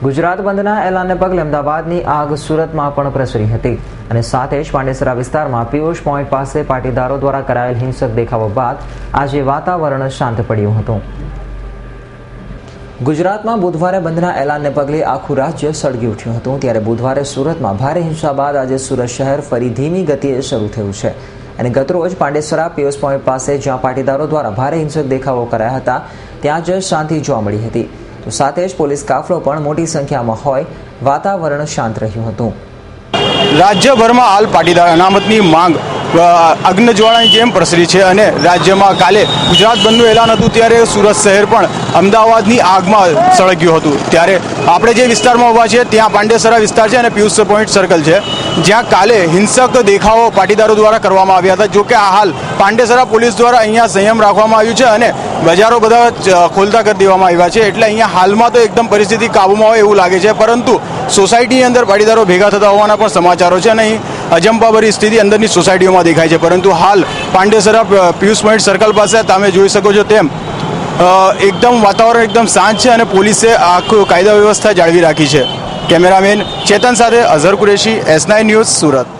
ગુજરાત બંધના એલાનને પગલે અમદાવાદની આગ સુરતમાં પણ પ્રસરી હતી અને સાથે જ પાંડેસરા વિસ્તારમાં પિયુષ પોઈન્ટ પાસે પાટીદારો દ્વારા કરાયેલ હિંસક દેખાવો બાદ આજે વાતાવરણ શાંત પડ્યું હતું। ગુજરાતમાં બુધવારે બંધના એલાનને પગલે આખું રાજ્ય સળગી ઉઠ્યું હતું, ત્યારે બુધવારે સુરતમાં ભારે હિંસા બાદ આજે સુરત શહેર ફરી ધીમી ગતિએ શરૂ થયું છે અને ગતરોજ પાંડેસરા પિયુષ પોઈન્ટ પાસે જ્યાં પાટીદારો દ્વારા ભારે હિંસક દેખાવો કરાયા હતા ત્યાં જ શાંતિ જોવા મળી હતી, તો સાથે જ પોલીસ કાફલો પણ મોટી સંખ્યામાં હોય વાતાવરણ શાંત રહ્યું હતું। રાજ્યભરમાં હાલ પાટીદાર અનામતની માંગ અગ્નિજ્વાળાની જેમ પ્રસરી છે અને રાજ્યમાં કાલે ગુજરાત બંધનું એલાન હતું ત્યારે સુરત શહેર પણ અમદાવાદની આગમાં સળગ્યું હતું। ત્યારે આપણે જે વિસ્તારમાં ઊભા છીએ ત્યાં પાંડેસરા વિસ્તાર છે અને પિયુષ પોઈન્ટ સર્કલ છે, જ્યાં કાલે હિંસક દેખાવો પાટીદારો દ્વારા કરવામાં આવ્યા હતા। જોકે આ હાલ પાંડેસરા પોલીસ દ્વારા અહીંયા સંયમ રાખવામાં આવ્યું છે અને બજારો બધા ખોલતા કરી દેવામાં આવ્યા છે, એટલે અહીંયા હાલમાં તો એકદમ પરિસ્થિતિ કાબૂમાં હોય એવું લાગે છે, પરંતુ સોસાયટીની અંદર પાટીદારો ભેગા થતા હોવાના પણ સમાચારો છે અને અહીં અજંપાભરી સ્થિતિ અંદરની સોસાયટીઓમાં દેખાય છે। પરંતુ હાલ પાંડેસરા પિયુષ પોઈન્ટ સર્કલ પાસે તમે જોઈ શકો છો તેમ એકદમ વાતાવરણ એકદમ શાંત છે અને પોલીસે આખું કાયદા વ્યવસ્થા જાળવી રાખી છે। કેમેરામેન ચેતન સાથે અઝહર કુરેશી, S9 ન્યૂઝ, સુરત।